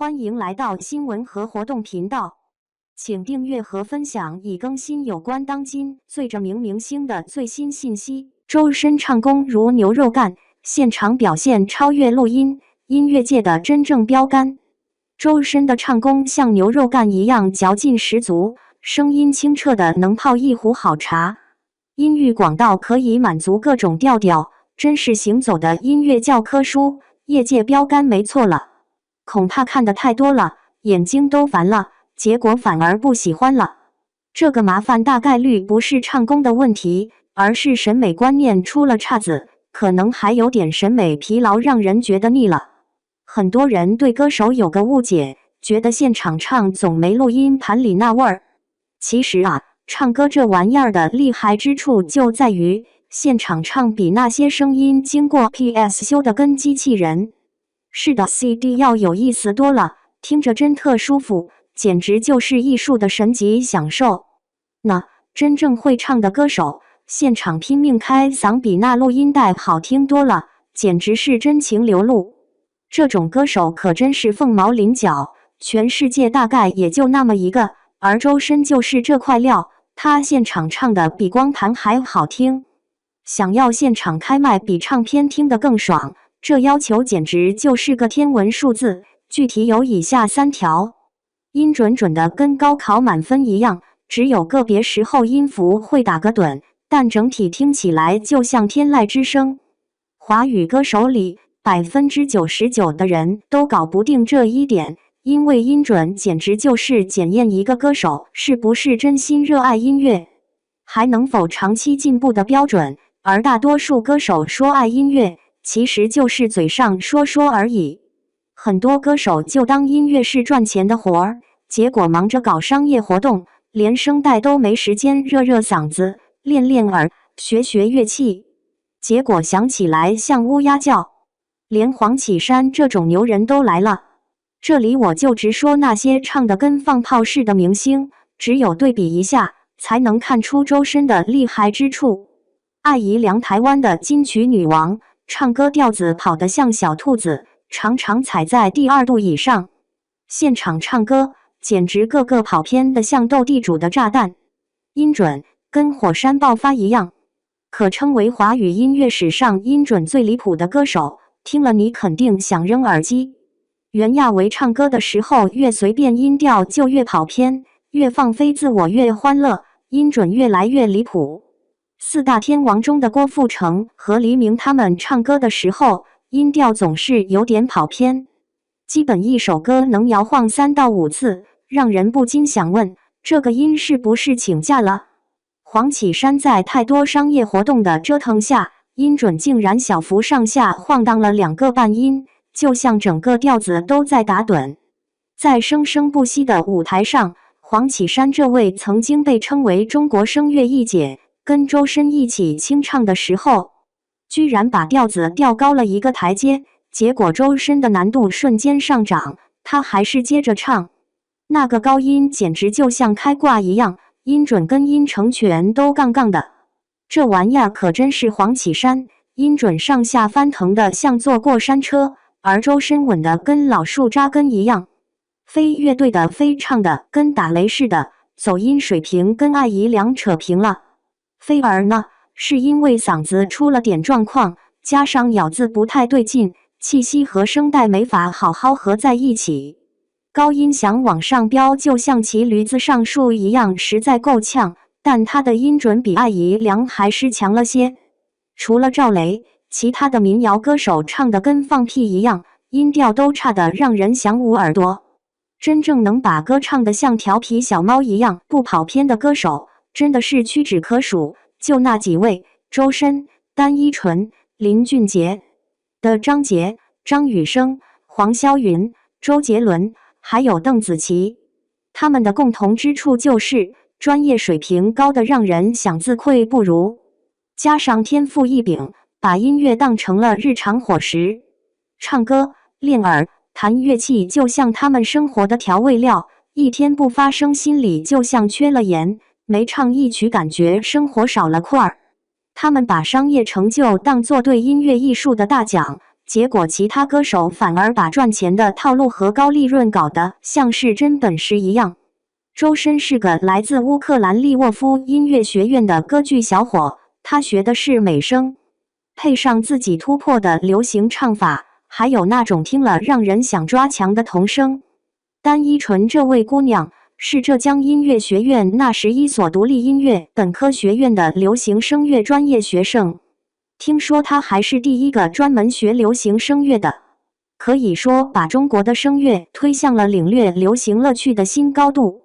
欢迎来到新闻和活动频道，请订阅和分享已更新有关当今最着名明星的最新信息。周深唱功如牛肉干，现场表现超越录音，音乐界的真正标杆。周深的唱功像牛肉干一样嚼劲十足，声音清澈的能泡一壶好茶，音域广到可以满足各种调调，真是行走的音乐教科书，业界标杆没错了。恐怕看得太多了，眼睛都烦了，结果反而不喜欢了。这个麻烦大概率不是唱功的问题，而是审美观念出了岔子，可能还有点审美疲劳，让人觉得腻了。很多人对歌手有个误解，觉得现场唱总没录音盘里那味儿。其实啊，唱歌这玩意儿的厉害之处就在于，现场唱比那些声音经过 PS 修的跟机器人。是的 ，CD 要有意思多了，听着真特舒服，简直就是艺术的神级享受。那真正会唱的歌手，现场拼命开嗓比那录音带好听多了，简直是真情流露。这种歌手可真是凤毛麟角，全世界大概也就那么一个，而周深就是这块料，他现场唱的比光盘还好听。想要现场开麦比唱片听得更爽，这要求简直就是个天文数字，具体有以下3条：音准准的跟高考满分一样，只有个别时候音符会打个盹，但整体听起来就像天籁之声。华语歌手里99%的人都搞不定这一点，因为音准简直就是检验一个歌手是不是真心热爱音乐，还能否长期进步的标准。而大多数歌手说爱音乐，其实就是嘴上说说而已。很多歌手就当音乐是赚钱的活儿，结果忙着搞商业活动，连声带都没时间热热嗓子、练练耳、学学乐器，结果想起来像乌鸦叫。连黄绮珊这种牛人都来了。这里我就直说那些唱得跟放炮似的明星，只有对比一下，才能看出周深的厉害之处。艾怡良，台湾的金曲女王，唱歌调子跑得像小兔子，常常踩在第2度以上。现场唱歌简直个个跑偏的像斗地主的炸弹，音准跟火山爆发一样，可称为华语音乐史上音准最离谱的歌手，听了你肯定想扔耳机。袁娅维唱歌的时候越随便音调就越跑偏，越放飞自我越欢乐，音准越来越离谱。4大天王中的郭富城和黎明他们唱歌的时候，音调总是有点跑偏，基本一首歌能摇晃3到5次，让人不禁想问，这个音是不是请假了？黄绮珊在太多商业活动的折腾下，音准竟然小幅上下晃荡了2个半音，就像整个调子都在打盹。在生生不息的舞台上，黄绮珊这位曾经被称为中国声乐一姐，跟周深一起清唱的时候，居然把调子调高了1个台阶，结果周深的难度瞬间上涨，他还是接着唱，那个高音简直就像开挂一样，音准跟音程全都杠杠的。这玩意儿可真是黄绮珊，音准上下翻腾的像坐过山车，而周深稳的跟老树扎根一样。飞乐队的飞唱的跟打雷似的，走音水平跟艾怡良扯平了。飞儿呢，是因为嗓子出了点状况，加上咬字不太对劲，气息和声带没法好好合在一起，高音想往上飙就像骑驴子上树一样，实在够呛，但他的音准比艾怡良还是强了些。除了赵雷，其他的民谣歌手唱得跟放屁一样，音调都差得让人想捂耳朵。真正能把歌唱得像调皮小猫一样不跑偏的歌手，真的是屈指可数，就那几位：周深、单依纯、林俊杰的张杰、张雨生、黄霄云、周杰伦，还有邓紫棋。他们的共同之处就是专业水平高的让人想自愧不如，加上天赋异禀，把音乐当成了日常伙食。唱歌、练耳、弹乐器就像他们生活的调味料，一天不发声心里就像缺了盐，没唱一曲感觉生活少了块儿。他们把商业成就当作对音乐艺术的大奖，结果其他歌手反而把赚钱的套路和高利润搞得像是真本事一样。周深是个来自乌克兰利沃夫音乐学院的歌剧小伙，他学的是美声，配上自己突破的流行唱法，还有那种听了让人想抓墙的童声。单依纯这位姑娘是浙江音乐学院那11所独立音乐本科学院的流行声乐专业学生，听说她还是第一个专门学流行声乐的，可以说把中国的声乐推向了领略流行乐趣的新高度。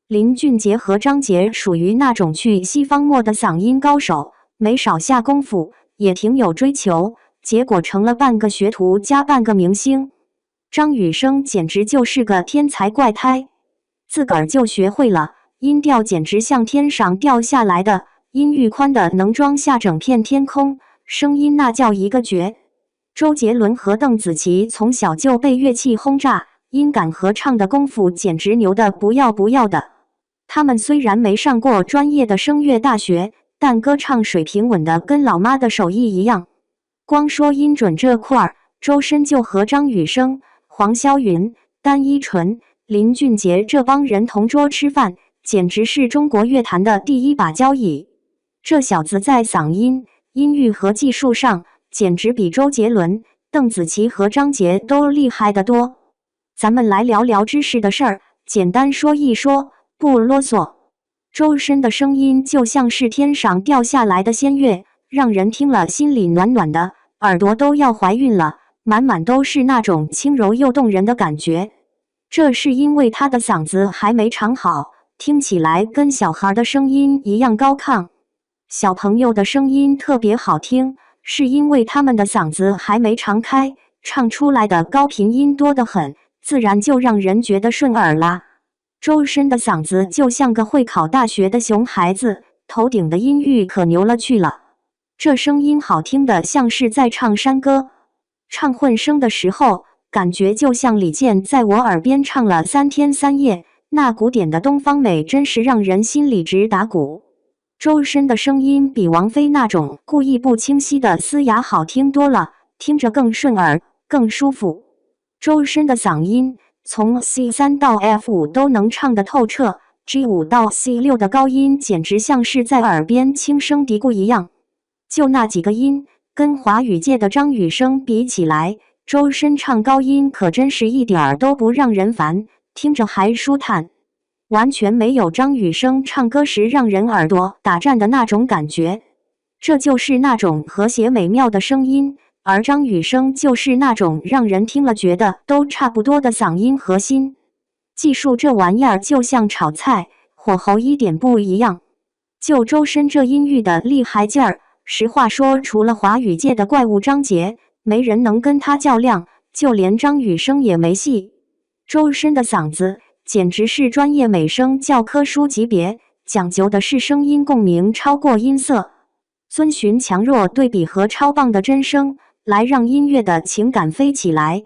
林俊杰和张杰属于那种去西方摸的嗓音高手，没少下功夫，也挺有追求，结果成了半个学徒加半个明星。张雨生简直就是个天才怪胎，自个儿就学会了，音调简直像天上掉下来的，音域宽的能装下整片天空，声音那叫一个绝。周杰伦和邓紫棋从小就被乐器轰炸，音感和唱的功夫简直牛得不要不要的。他们虽然没上过专业的声乐大学，但歌唱水平稳得跟老妈的手艺一样。光说音准这块，周深就和张雨生、黄霄云、单依纯、林俊杰这帮人同桌吃饭，简直是中国乐坛的第一把交椅。这小子在嗓音、音域和技术上，简直比周杰伦、邓紫棋和张杰都厉害得多。咱们来聊聊知识的事儿，简单说一说，不啰嗦。周深的声音就像是天上掉下来的仙乐，让人听了心里暖暖的，耳朵都要怀孕了，满满都是那种轻柔又动人的感觉。这是因为他的嗓子还没长好，听起来跟小孩的声音一样高亢。小朋友的声音特别好听，是因为他们的嗓子还没长开，唱出来的高频音多得很，自然就让人觉得顺耳啦。周深的嗓子就像个会考大学的熊孩子，头顶的音域可牛了去了。这声音好听的像是在唱山歌，唱混声的时候，感觉就像李健在我耳边唱了3天3夜，那古典的东方美真是让人心里直打鼓。周深的声音比王菲那种故意不清晰的嘶哑好听多了，听着更顺耳，更舒服。周深的嗓音从 C3 到 F5 都能唱得透彻， G5 到 C6 的高音简直像是在耳边轻声嘀咕一样。就那几个音，跟华语界的张雨生比起来，周深唱高音可真是一点儿都不让人烦，听着还舒坦，完全没有张雨生唱歌时让人耳朵打颤的那种感觉。这就是那种和谐美妙的声音，而张雨生就是那种让人听了觉得都差不多的嗓音核心。技术这玩意儿就像炒菜，火候一点不一样。就周深这音域的厉害劲儿，实话说，除了华语界的怪物张杰，没人能跟他较量，就连张雨生也没戏。周深的嗓子简直是专业美声教科书级别，讲究的是声音共鸣超过音色，遵循强弱对比和超棒的真声，来让音乐的情感飞起来。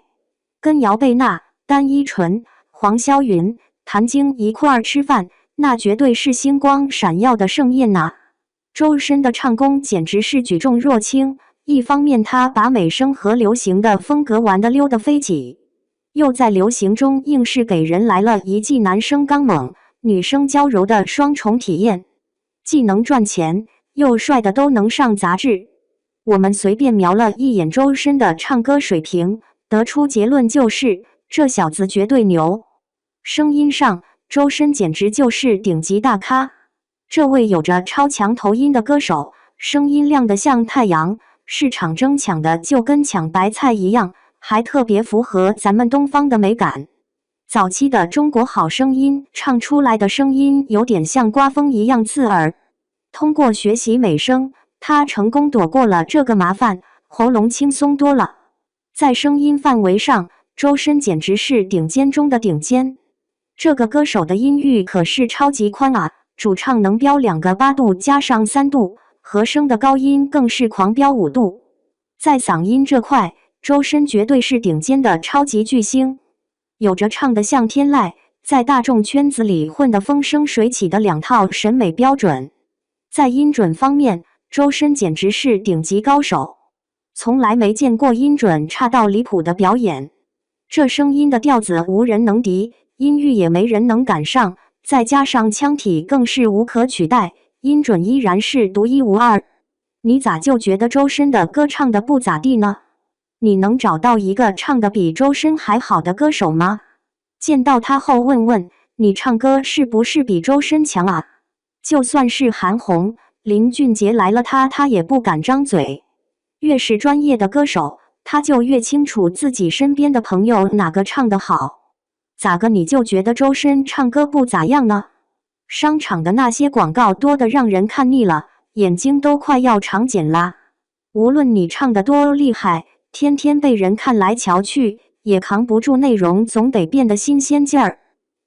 跟姚贝娜、单依纯、黄霄云、谭晶一块儿吃饭，那绝对是星光闪耀的盛宴呐。周深的唱功简直是举重若轻，一方面他把美声和流行的风格玩得溜得飞起，又在流行中硬是给人来了一记男生刚猛、女生娇柔的双重体验，既能赚钱，又帅的都能上杂志。我们随便瞄了一眼周深的唱歌水平，得出结论就是，这小子绝对牛。声音上，周深简直就是顶级大咖。这位有着超强头音的歌手，声音亮得像太阳，市场争抢的就跟抢白菜一样，还特别符合咱们东方的美感。早期的中国好声音唱出来的声音有点像刮风一样刺耳。通过学习美声，他成功躲过了这个麻烦，喉咙轻松多了。在声音范围上，周深简直是顶尖中的顶尖。这个歌手的音域可是超级宽啊，主唱能飙2个8度加上3度，和声的高音更是狂飙5度。在嗓音这块，周深绝对是顶尖的超级巨星，有着唱得像天籁，在大众圈子里混得风生水起的2套审美标准。在音准方面，周深简直是顶级高手。从来没见过音准差到离谱的表演。这声音的调子无人能敌，音域也没人能赶上，再加上腔体更是无可取代，音准依然是独一无二。你咋就觉得周深的歌唱的不咋地呢？你能找到一个唱得比周深还好的歌手吗？见到他后问问，你唱歌是不是比周深强啊？就算是韩红、林俊杰来了他也不敢张嘴。越是专业的歌手，他就越清楚自己身边的朋友哪个唱得好。咋个你就觉得周深唱歌不咋样呢？商场的那些广告多得让人看腻了，眼睛都快要长茧啦。无论你唱得多厉害，天天被人看来瞧去，也扛不住内容总得变得新鲜劲儿。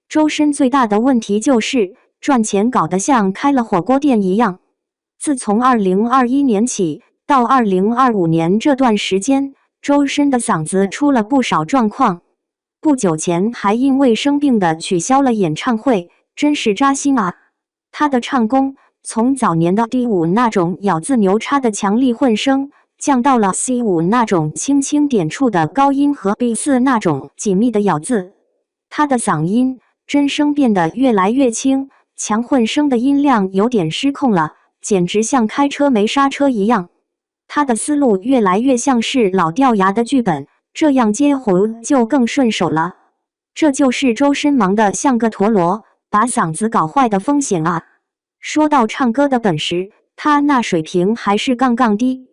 周深最大的问题就是赚钱搞得像开了火锅店一样。自从2021年起到2025年这段时间，周深的嗓子出了不少状况。不久前还因为生病的取消了演唱会，真是扎心啊！他的唱功从早年的 D5 那种咬字牛叉的强力混声，降到了 C5 那种轻轻点触的高音和 B4 那种紧密的咬字。他的嗓音真声变得越来越轻，强混声的音量有点失控了，简直像开车没刹车一样。他的思路越来越像是老掉牙的剧本，这样接活就更顺手了。这就是周深忙得像个陀螺，把嗓子搞坏的风险啊！说到唱歌的本事，他那水平还是杠杠低。